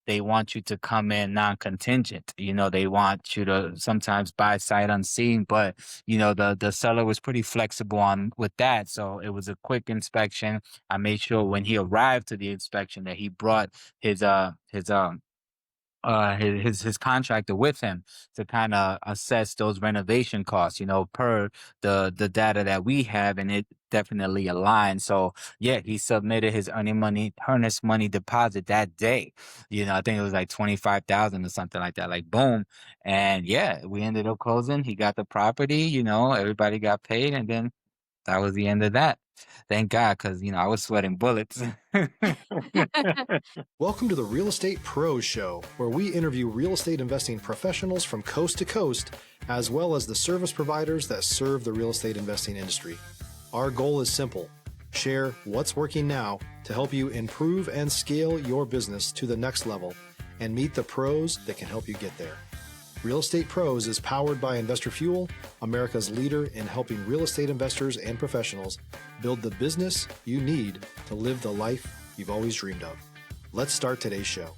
they want you to come in non-contingent. They want you to sometimes buy sight unseen, but the seller was pretty flexible on with that. So it was a quick inspection. I made sure when he arrived to the inspection that he brought his contractor with him to kind of assess those renovation costs, per the data that we have, and it definitely aligned. So yeah, he submitted his earnest money deposit that day. I think it was like 25,000 or something like that. Like boom, and yeah, we ended up closing. He got the property. Everybody got paid, and then that was the end of that. Thank God, because I was sweating bullets. Welcome to the Real Estate Pros Show, where we interview real estate investing professionals from coast to coast, as well as the service providers that serve the real estate investing industry. Our goal is simple: share what's working now to help you improve and scale your business to the next level and meet the pros that can help you get there. Real Estate Pros is powered by Investor Fuel, America's leader in helping real estate investors and professionals build the business you need to live the life you've always dreamed of. Let's start today's show.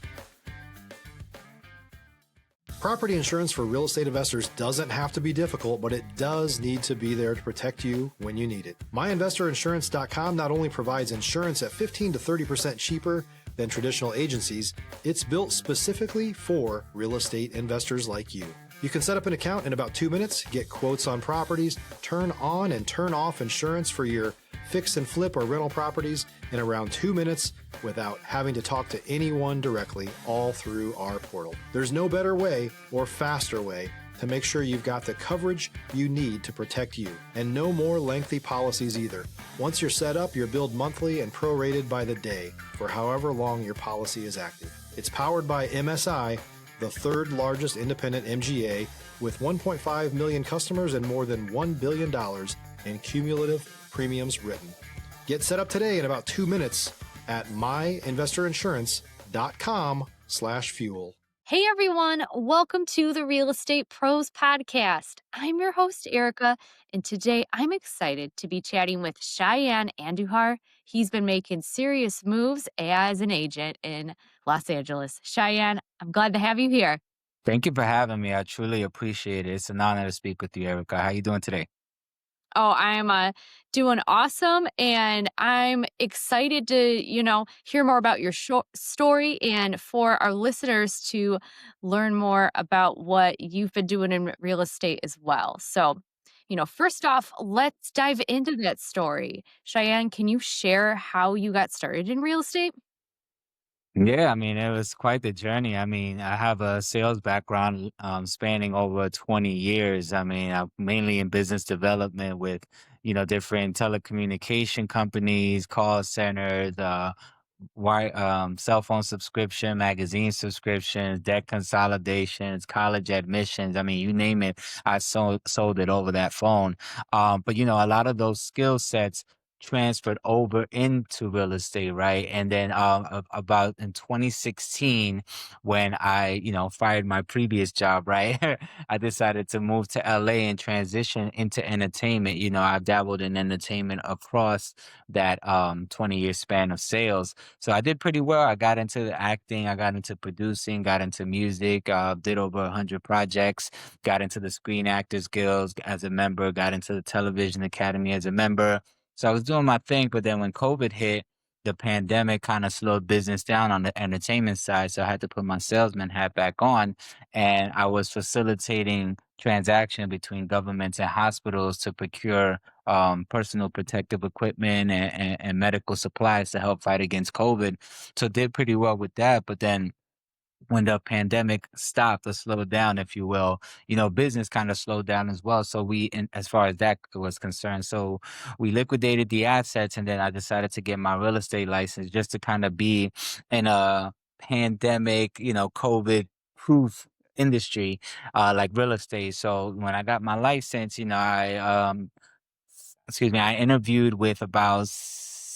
Property insurance for real estate investors doesn't have to be difficult, but it does need to be there to protect you when you need it. MyInvestorInsurance.com not only provides insurance at 15 to 30% cheaper than traditional agencies, it's built specifically for real estate investors like you. You can set up an account in about 2 minutes, get quotes on properties, turn on and turn off insurance for your fix and flip or rental properties in around 2 minutes without having to talk to anyone directly, all through our portal. There's no better way or faster way to make sure you've got the coverage you need to protect you, and no more lengthy policies either. Once you're set up, you're billed monthly and prorated by the day for however long your policy is active. It's powered by MSI, the third largest independent MGA, with 1.5 million customers and more than $1 billion in cumulative premiums written. Get set up today in about 2 minutes at myinvestorinsurance.com/fuel. Hey everyone, welcome to the Real Estate Pros Podcast. I'm your host, Erika, and today I'm excited to be chatting with Shayanne Andujar. He's been making serious moves as an agent in Los Angeles. Shayanne, I'm glad to have you here. Thank you for having me. I truly appreciate it. It's an honor to speak with you, Erica. How you doing today? Oh, I'm doing awesome, and I'm excited to, hear more about your story and for our listeners to learn more about what you've been doing in real estate as well. So, first off, let's dive into that story. Cheyenne, can you share how you got started in real estate? Yeah, I mean, it was quite the journey. I mean, I have a sales background spanning over 20 years. I mean, I'm mainly in business development with, different telecommunication companies, call centers, cell phone subscription, magazine subscriptions, debt consolidations, college admissions. I mean, you name it, I sold it over that phone. But a lot of those skill sets transferred over into real estate, right? And then about in 2016, when I, fired my previous job, right? I decided to move to LA and transition into entertainment. I've dabbled in entertainment across that 20-year span of sales. So I did pretty well. I got into the acting, I got into producing, got into music, did over 100 projects, got into the Screen Actors Guild as a member, got into the Television Academy as a member. So I was doing my thing, but then when COVID hit, the pandemic kind of slowed business down on the entertainment side. So I had to put my salesman hat back on, and I was facilitating transaction between governments and hospitals to procure personal protective equipment and medical supplies to help fight against COVID. So did pretty well with that. But then when the pandemic stopped or slowed down, if you will, business kind of slowed down as well. So as far as that was concerned, so we liquidated the assets, and then I decided to get my real estate license just to kind of be in a pandemic, COVID proof industry, like real estate. So when I got my license, I interviewed with about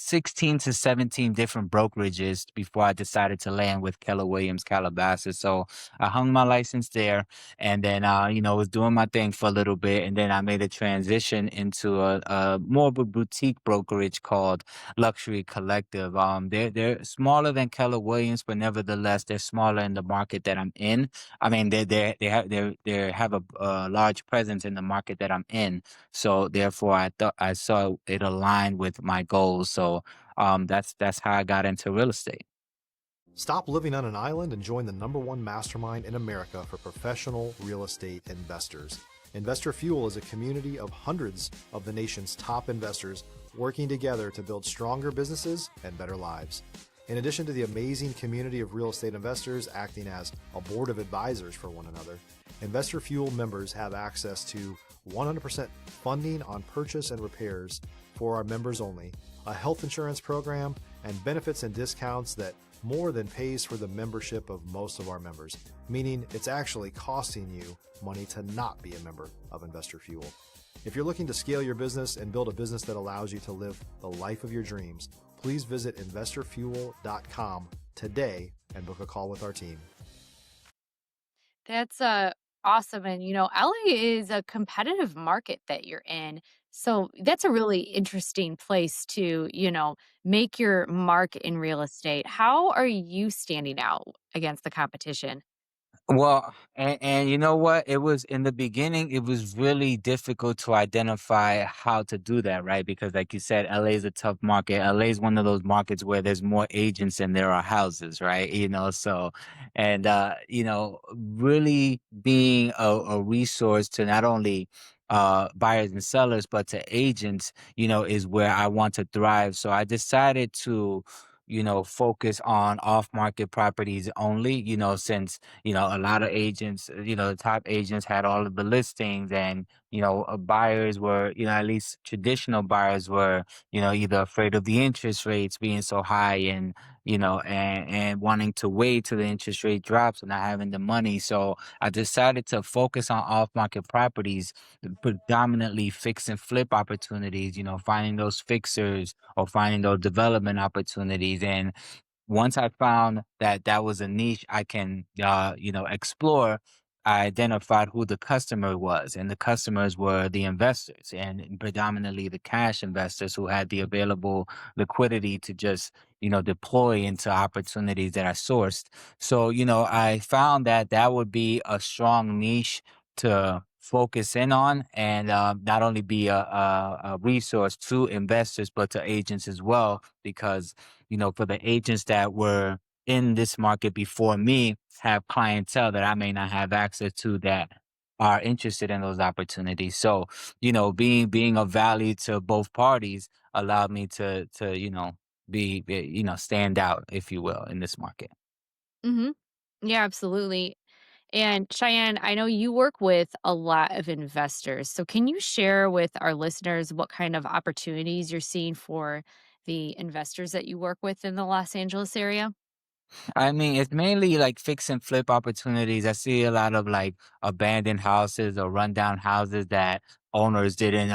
16 to 17 different brokerages before I decided to land with Keller Williams Calabasas. So I hung my license there, and then was doing my thing for a little bit, and then I made a transition into a more of a boutique brokerage called Luxury Collective. They're smaller than Keller Williams, but nevertheless they're smaller in the market that I'm in. I mean, they have a large presence in the market that I'm in. So therefore, I saw it aligned with my goals. So that's how I got into real estate. Stop living on an island and join the #1 mastermind in America for professional real estate investors. Investor Fuel is a community of hundreds of the nation's top investors working together to build stronger businesses and better lives. In addition to the amazing community of real estate investors acting as a board of advisors for one another, Investor Fuel members have access to 100% funding on purchase and repairs for our members only, a health insurance program, and benefits and discounts that more than pays for the membership of most of our members, meaning it's actually costing you money to not be a member of Investor Fuel. If you're looking to scale your business and build a business that allows you to live the life of your dreams, please visit investorfuel.com today and book a call with our team. That's awesome. And LA is a competitive market that you're in. So that's a really interesting place to, make your mark in real estate. How are you standing out against the competition? Well, and you know what? It was in the beginning, it was really difficult to identify how to do that, right? Because like you said, LA is a tough market. LA is one of those markets where there's more agents than there are houses, right? So and really being a resource to not only buyers and sellers, but to agents, is where I want to thrive. So I decided to focus on off market properties only, since a lot of agents, the top agents had all of the listings, and buyers were, at least traditional buyers were, either afraid of the interest rates being so high, and and wanting to wait till the interest rate drops and not having the money. So I decided to focus on off market properties, predominantly fix and flip opportunities, finding those fixers or finding those development opportunities. And once I found that that was a niche I can, explore, I identified who the customer was, and the customers were the investors, and predominantly the cash investors who had the available liquidity to just, deploy into opportunities that I sourced. So, I found that that would be a strong niche to focus in on, and not only be a resource to investors, but to agents as well, because for the agents that were in this market before me have clientele that I may not have access to that are interested in those opportunities. So, being of value to both parties allowed me to stand out, if you will, in this market. Hmm. Yeah, absolutely. And Cheyenne, I know you work with a lot of investors. So can you share with our listeners what kind of opportunities you're seeing for the investors that you work with in the Los Angeles area? I mean, it's mainly like fix and flip opportunities. I see a lot of like abandoned houses or rundown houses that owners didn't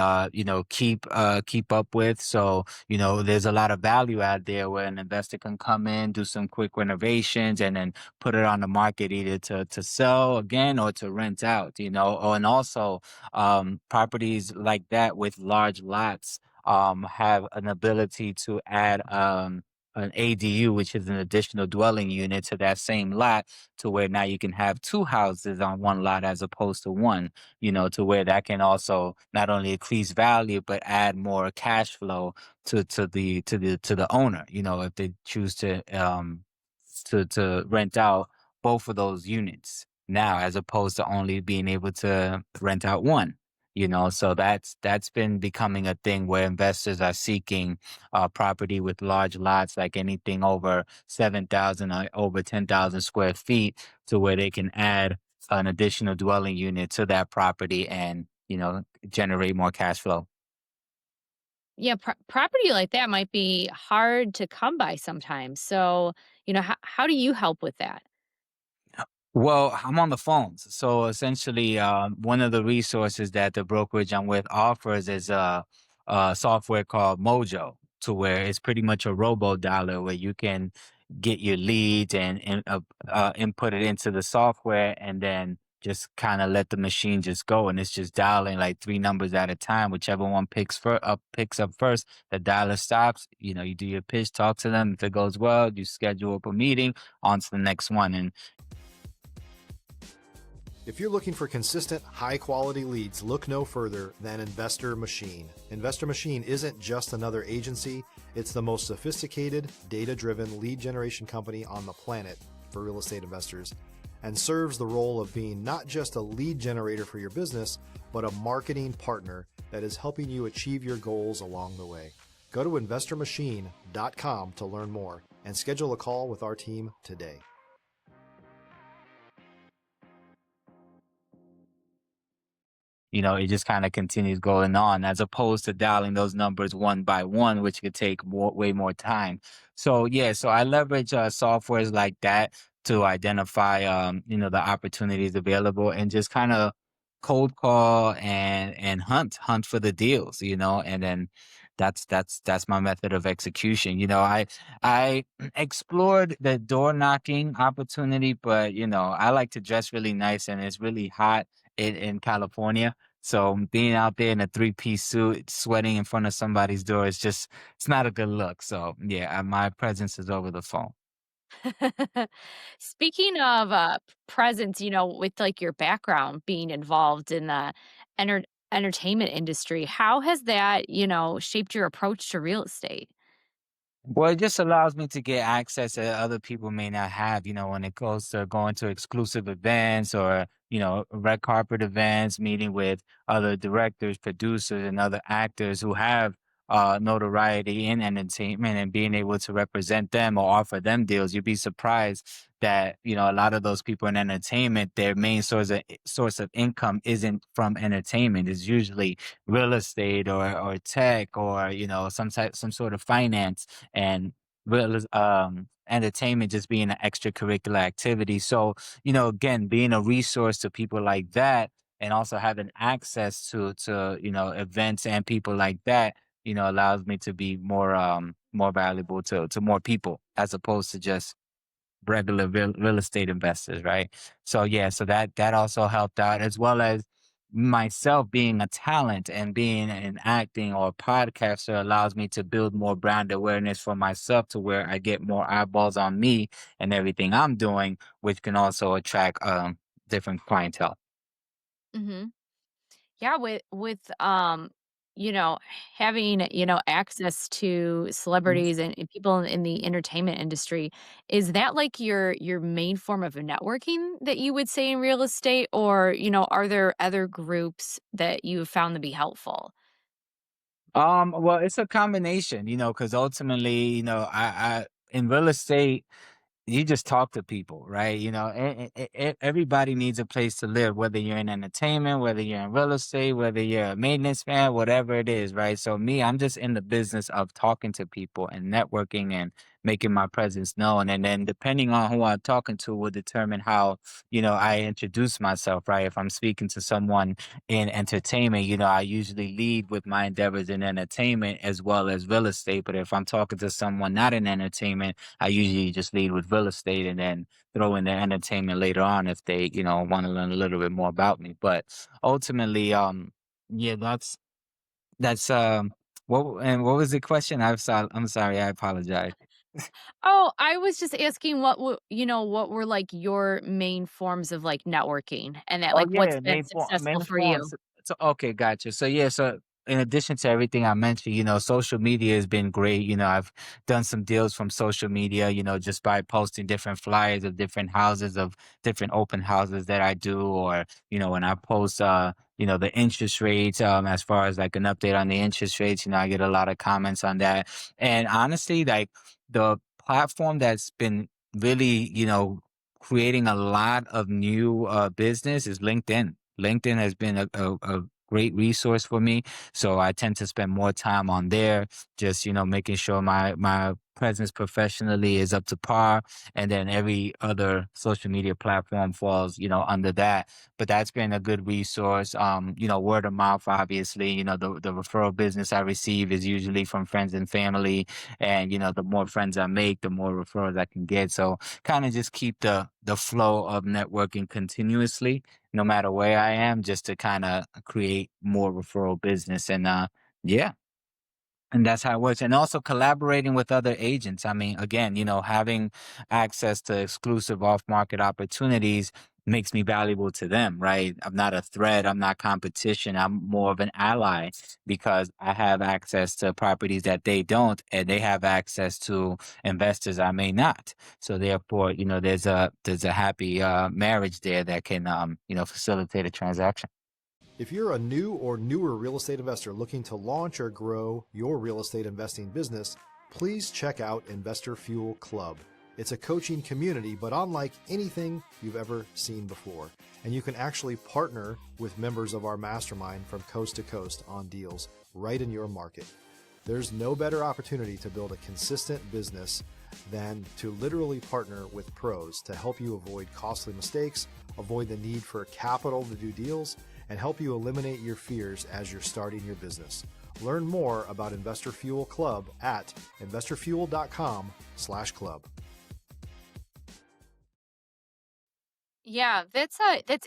keep up with. So, there's a lot of value out there where an investor can come in, do some quick renovations, and then put it on the market either to sell again or to rent out, and also properties like that with large lots have an ability to add an ADU, which is an additional dwelling unit, to that same lot, to where now you can have two houses on one lot as opposed to one, to where that can also not only increase value but add more cash flow to the owner, if they choose to rent out both of those units now, as opposed to only being able to rent out one. So that's been becoming a thing where investors are seeking property with large lots, like anything over 7,000 or over 10,000 square feet, to where they can add an additional dwelling unit to that property and, generate more cash flow. Yeah, property like that might be hard to come by sometimes. So, how do you help with that? Well, I'm on the phones. So essentially, one of the resources that the brokerage I'm with offers is a software called Mojo. to where it's pretty much a robo dialer where you can get your leads and input it into the software and then just kind of let the machine just go, and it's just dialing like three numbers at a time. Whichever one picks up first, the dialer stops. You do your pitch, talk to them. If it goes well, you schedule up a meeting, on to the next one. And If you're looking for consistent, high quality leads, look no further than Investor Machine. Investor Machine isn't just another agency, it's the most sophisticated, data driven lead generation company on the planet for real estate investors, and serves the role of being not just a lead generator for your business, but a marketing partner that is helping you achieve your goals along the way. Go to investormachine.com to learn more and schedule a call with our team today. it just kind of continues going on as opposed to dialing those numbers one by one, which could take way more time. So yeah, so I leverage softwares like that to identify, the opportunities available and just kind of cold call and hunt for the deals, and then that's my method of execution. I explored the door knocking opportunity, but I like to dress really nice and it's really hot in California. So being out there in a three-piece suit, sweating in front of somebody's door is it's not a good look. So yeah, my presence is over the phone. Speaking of, presence, with, like, your background being involved in the enter entertainment industry, how has that, shaped your approach to real estate? Well, it just allows me to get access that other people may not have, when it goes to going to exclusive events or, red carpet events, meeting with other directors, producers, and other actors who have notoriety in entertainment and being able to represent them or offer them deals. You'd be surprised that, a lot of those people in entertainment, their main source of income isn't from entertainment. It's usually real estate or tech or, some sort of finance and entertainment just being an extracurricular activity. So, again, being a resource to people like that and also having access to events and people like that, allows me to be more valuable to more people as opposed to just regular real estate investors, right? So yeah, so that also helped out, as well as myself being a talent and being an acting or podcaster allows me to build more brand awareness for myself to where I get more eyeballs on me and everything I'm doing, which can also attract different clientele. Mhm. Yeah, with you know, having, access to celebrities and people in the entertainment industry, is that like your main form of networking that you would say in real estate? Or, are there other groups that you have found to be helpful? Well, it's a combination, because ultimately, I in real estate, you just talk to people, right? Everybody needs a place to live, whether you're in entertainment, whether you're in real estate, whether you're a maintenance man, whatever it is, right? So me, I'm just in the business of talking to people and networking and making my presence known. And then depending on who I'm talking to will determine how, I introduce myself, right? If I'm speaking to someone in entertainment, I usually lead with my endeavors in entertainment as well as real estate. But if I'm talking to someone not in entertainment, I usually just lead with real estate and then throw in their entertainment later on if they, want to learn a little bit more about me. But ultimately, yeah, that's what was the question? I'm sorry, I apologize. Oh, I was just asking what were, like, your main forms of, like, networking, and that, Oh, like, what's yeah, been successful main for you? forms. So okay, gotcha. So yeah, so in addition to everything I mentioned, social media has been great. I've done some deals from social media, just by posting different flyers of different houses of different open houses that I do, or, when I post the interest rates, as far as like an update on the interest rates, I get a lot of comments on that. And honestly, like the platform that's been really, creating a lot of new business is LinkedIn. LinkedIn has been a great resource for me. So I tend to spend more time on there, just, making sure my presence professionally is up to par, and then every other social media platform falls, under that. But that's been a good resource. Word of mouth, obviously, the referral business I receive is usually from friends and family, and the more friends I make, the more referrals I can get. So kind of just keep the flow of networking continuously, no matter where I am, just to kind of create more referral business. And yeah, and that's how it works. And also collaborating with other agents. I mean, again, having access to exclusive off market opportunities makes me valuable to them, right? I'm not a threat. I'm not competition. I'm more of an ally because I have access to properties that they don't, and they have access to investors I may not. So therefore, there's a happy marriage there that can facilitate a transaction. If you're a new or newer real estate investor looking to launch or grow your real estate investing business, please check out Investor Fuel Club. It's a coaching community, but unlike anything you've ever seen before. And you can actually partner with members of our mastermind from coast to coast on deals right in your market. There's no better opportunity to build a consistent business than to literally partner with pros to help you avoid costly mistakes, avoid the need for capital to do deals, and help you eliminate your fears as you're starting your business. Learn more about Investor Fuel Club at investorfuel.com/club. Yeah, that's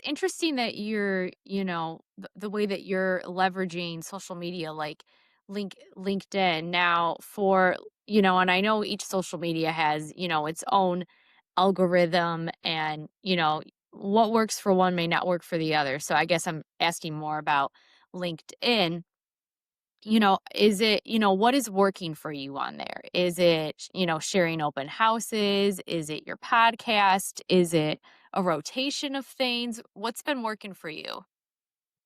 interesting that you're, the way that you're leveraging social media like LinkedIn now for, and I know each social media has, its own algorithm and, what works for one may not work for the other. So I guess I'm asking more about LinkedIn. Is it, what is working for you on there? Is it, sharing open houses? Is it your podcast? Is it a rotation of things? What's been working for you?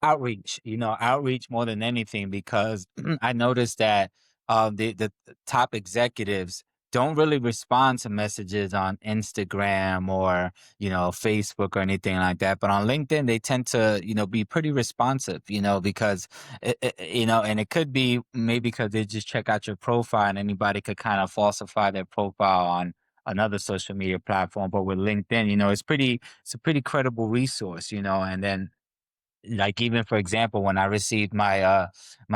Outreach, outreach more than anything because I noticed that the top executives don't really respond to messages on Instagram or, Facebook or anything like that. But on LinkedIn, they tend to, be pretty responsive, because, and it could be maybe because they just check out your profile and anybody could kind of falsify their profile on another social media platform. But with LinkedIn, it's a pretty credible resource, and then like even for example, when I received my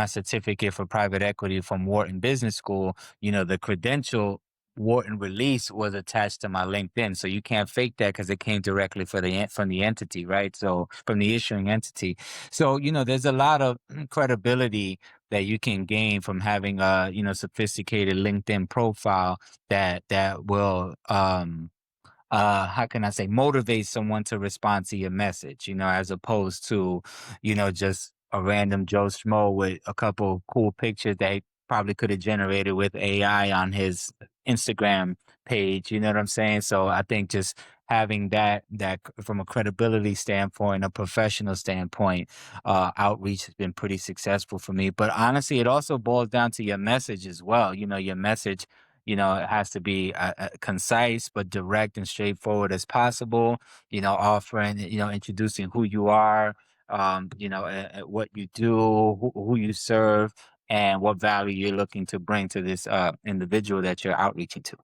certificate for private equity from Wharton Business School, the credential Wharton release was attached to my LinkedIn. So you can't fake that because it came directly from the entity, right? So from the issuing entity. So, there's a lot of credibility that you can gain from having a, sophisticated LinkedIn profile that will how can I say, motivate someone to respond to your message, as opposed to, just a random Joe Schmo with a couple cool pictures that he probably could have generated with AI on his Instagram page. You know what I'm saying? So I think just having from a credibility standpoint, a professional standpoint, outreach has been pretty successful for me. But honestly, it also boils down to your message as well. Your message it has to be concise but direct and straightforward as possible. Offering, introducing who you are, what you do, who you serve, and what value you're looking to bring to this individual that you're outreaching to.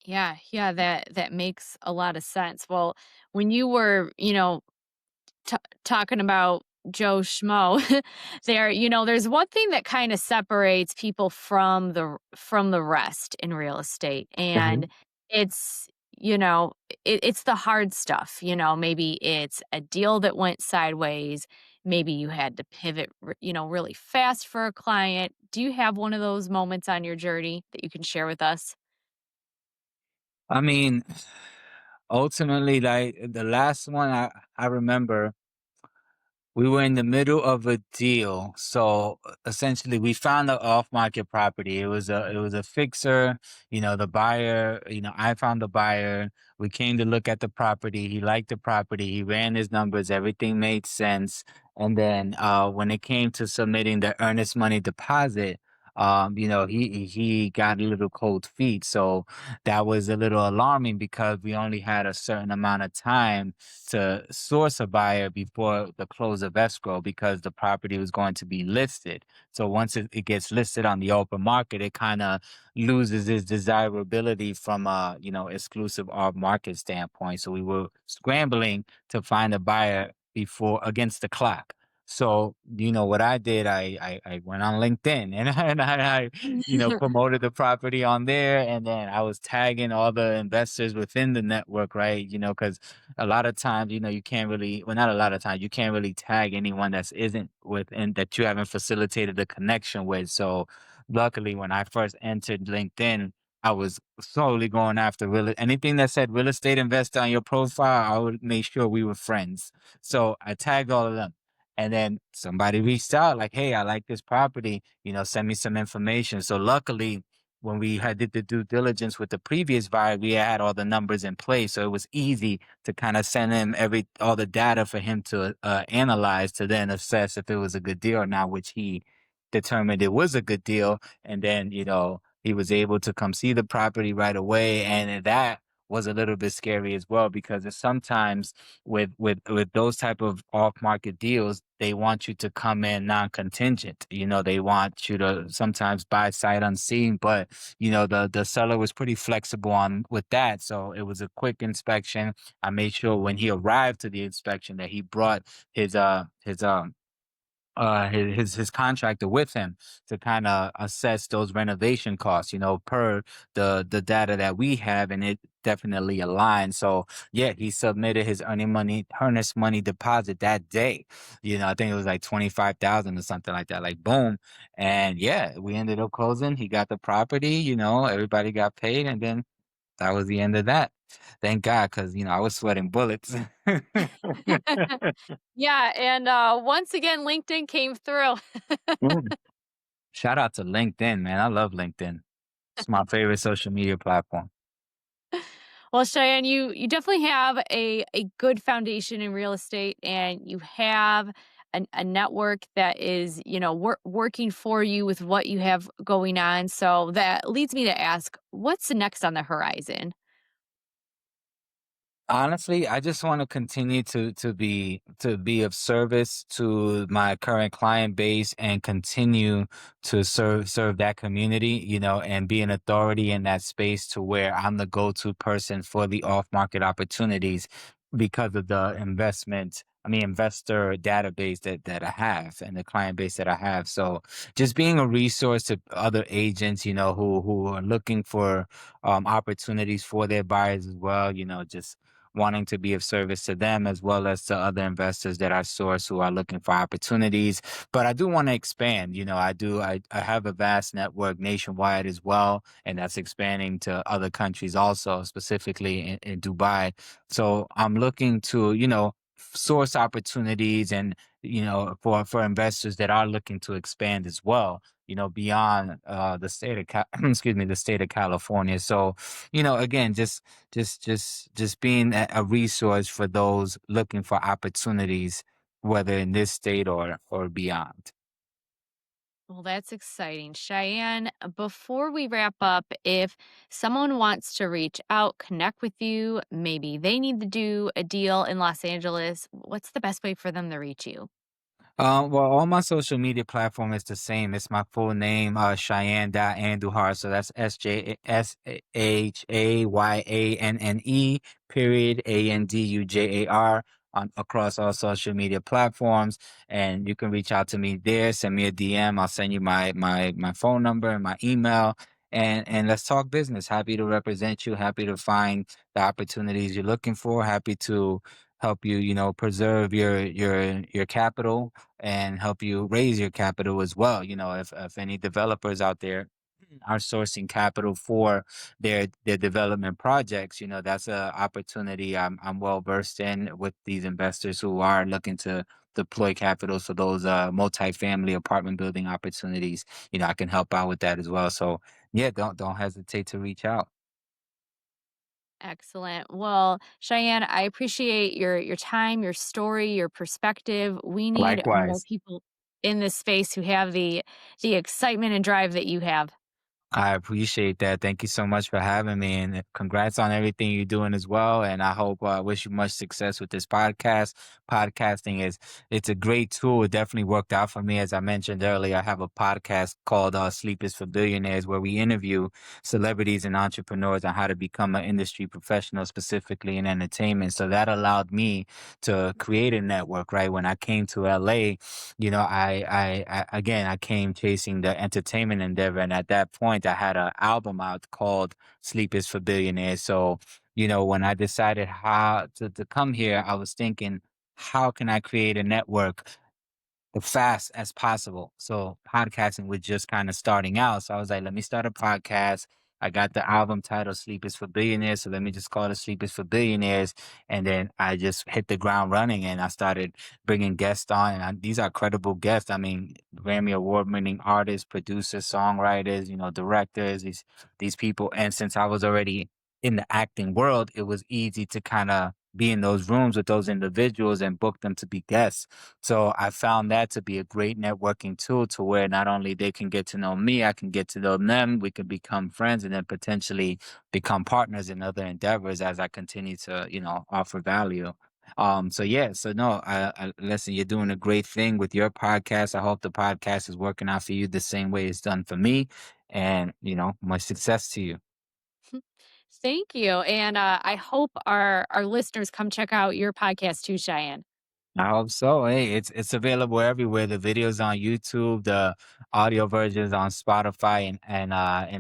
Yeah, yeah, that makes a lot of sense. Well, when you were, talking about Joe Schmo, there's one thing that kind of separates people from the rest in real estate, and it's it's the hard stuff. Maybe it's a deal that went sideways. Maybe you had to pivot, really fast for a client. Do you have one of those moments on your journey that you can share with us? I mean, ultimately, like the last one I remember, we were in the middle of a deal. So essentially we found an off-market property. It was a fixer, the buyer, I found the buyer. We came to look at the property. He liked the property. He ran his numbers. Everything made sense. And then when it came to submitting the earnest money deposit, he got a little cold feet. So that was a little alarming because we only had a certain amount of time to source a buyer before the close of escrow because the property was going to be listed. So once it gets listed on the open market, it kind of loses its desirability from a exclusive off market standpoint. So we were scrambling to find a buyer before against the clock. So, what I did, I went on LinkedIn and I promoted the property on there. And then I was tagging all the investors within the network, right? Because a lot of times, you can't really, well, not a lot of times, you can't really tag anyone that isn't within that you haven't facilitated the connection with. So, luckily, when I first entered LinkedIn, I was solely going after anything that said real estate investor on your profile. I would make sure we were friends. So I tagged all of them. And then somebody reached out like, "Hey, I like this property, send me some information." So luckily, when we had did the due diligence with the previous buyer, we had all the numbers in place. So it was easy to kind of send him all the data for him to analyze to then assess if it was a good deal or not, which he determined it was a good deal. And then, he was able to come see the property right away. And that was a little bit scary as well because it's sometimes with those type of off market deals, they want you to come in non-contingent. They want you to sometimes buy sight unseen, but the seller was pretty flexible on with that. So it was a quick inspection. I made sure when he arrived to the inspection that he brought his contractor with him to kind of assess those renovation costs, per the data that we have, and it definitely aligned. So yeah, he submitted his earnest money deposit that day. I think it was like 25,000 or something like that. Like boom, and yeah, we ended up closing. He got the property. Everybody got paid, and then that was the end of that. Thank God, because I was sweating bullets. Yeah, and, once again, LinkedIn came through. Shout out to LinkedIn, man. I love LinkedIn. It's my favorite social media platform. Well, Cheyenne, you definitely have a good foundation in real estate, and you have a network that is, working for you with what you have going on. So that leads me to ask, what's next on the horizon? Honestly, I just want to continue to be of service to my current client base and continue to serve that community, and be an authority in that space to where I'm the go-to person for the off-market opportunities because of the investor database that I have and the client base that I have. So just being a resource to other agents, who are looking for opportunities for their buyers as well, just wanting to be of service to them as well as to other investors that I source who are looking for opportunities. But I do want to expand. I have a vast network nationwide as well, and that's expanding to other countries also, specifically in Dubai. So I'm looking to, source opportunities and, for investors that are looking to expand as well, beyond the state of excuse me, the state of California. So, again, just being a resource for those looking for opportunities, whether in this state or beyond. Well, that's exciting. Cheyenne, before we wrap up, if someone wants to reach out, connect with you, maybe they need to do a deal in Los Angeles, what's the best way for them to reach you? Well, all my social media platform is the same. It's my full name, Cheyenne.Andujar. So that's SJSHAYANNE period ANDUJAR on across all social media platforms. And you can reach out to me there, send me a DM. I'll send you my phone number and my email. And let's talk business. Happy to represent you, happy to find the opportunities you're looking for, happy to help you, preserve your capital and help you raise your capital as well. If any developers out there are sourcing capital for their development projects, that's a opportunity I'm well versed in with these investors who are looking to deploy capital for those multifamily apartment building opportunities. I can help out with that as well. So yeah, don't hesitate to reach out. Excellent. Well, Cheyenne, I appreciate your time, your story, your perspective. We need more Likewise. people. in this space who have the excitement and drive that you have. I appreciate that. Thank you so much for having me, and congrats on everything you're doing as well. And I hope, wish you much success with this podcast. Podcasting it's a great tool. It definitely worked out for me. As I mentioned earlier, I have a podcast called Sleep is for Billionaires, where we interview celebrities and entrepreneurs on how to become an industry professional, specifically in entertainment. So that allowed me to create a network, right? When I came to LA, again, I came chasing the entertainment endeavor, and at that point, I had an album out called "Sleep Is for Billionaires." So, when I decided how to come here, I was thinking, how can I create a network as fast as possible? So podcasting was just kind of starting out. So I was like, let me start a podcast. I got the album title Sleep is for Billionaires. So let me just call it Sleep is for Billionaires. And then I just hit the ground running and I started bringing guests on. And these are credible guests. I mean, Grammy award winning artists, producers, songwriters, directors, these people. And since I was already in the acting world, it was easy to kind of be in those rooms with those individuals and book them to be guests. So I found that to be a great networking tool, to where not only they can get to know me, I can get to know them, we could become friends and then potentially become partners in other endeavors as I continue to, offer value. So yeah, so no, listen, you're doing a great thing with your podcast. I hope the podcast is working out for you the same way it's done for me. And, much success to you. Thank you. And I hope our listeners come check out your podcast too, Cheyenne. I hope so. Hey, it's available everywhere. The videos on YouTube, the audio versions on Spotify and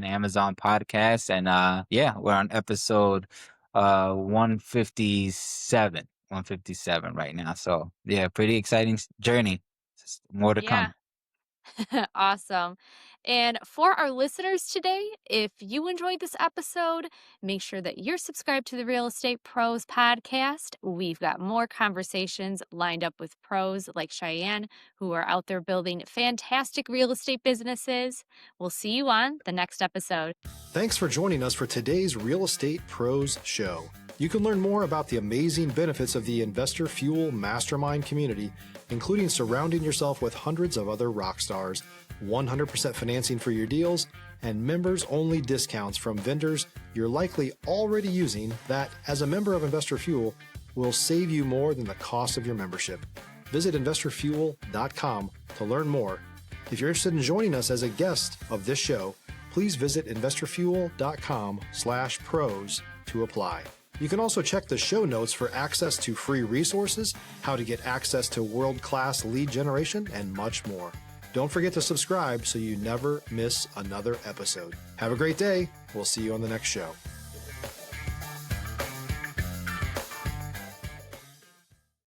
Amazon Podcasts. And yeah, we're on episode 157. 157 right now. So yeah, pretty exciting journey. Just more to Yeah. come. Awesome. And for our listeners today, if you enjoyed this episode, make sure that you're subscribed to the Real Estate Pros podcast. We've got more conversations lined up with pros like Cheyenne, who are out there building fantastic real estate businesses. We'll see you on the next episode. Thanks for joining us for today's Real Estate Pros Show. You can learn more about the amazing benefits of the Investor Fuel Mastermind community, including surrounding yourself with hundreds of other rock stars, 100% financing for your deals, and members-only discounts from vendors you're likely already using that, as a member of Investor Fuel, will save you more than the cost of your membership. Visit investorfuel.com to learn more. If you're interested in joining us as a guest of this show, please visit investorfuel.com/pros to apply. You can also check the show notes for access to free resources, how to get access to world-class lead generation, and much more. Don't forget to subscribe so you never miss another episode. Have a great day. We'll see you on the next show.